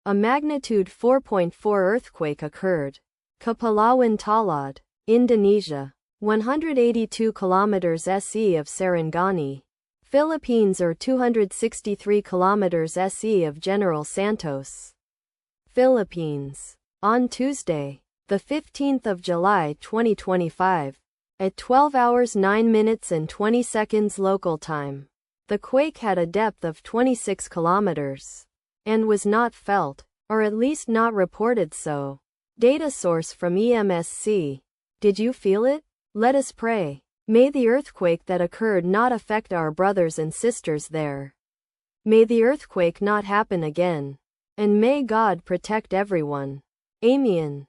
A magnitude 4.4 earthquake occurred. Kepulauan Talaud, Indonesia, 182 kilometers SE of Sarangani, Philippines, or 263 kilometers SE of General Santos, Philippines. On Tuesday, the 15th of July 2025, at 12 hours 9 minutes and 20 seconds local time, the quake had a depth of 26 kilometers and was not felt, or at least not reported so. Data source from EMSC. Did you feel it? Let us pray. May the earthquake that occurred not affect our brothers and sisters there. May the earthquake not happen again. And may God protect everyone. Amen.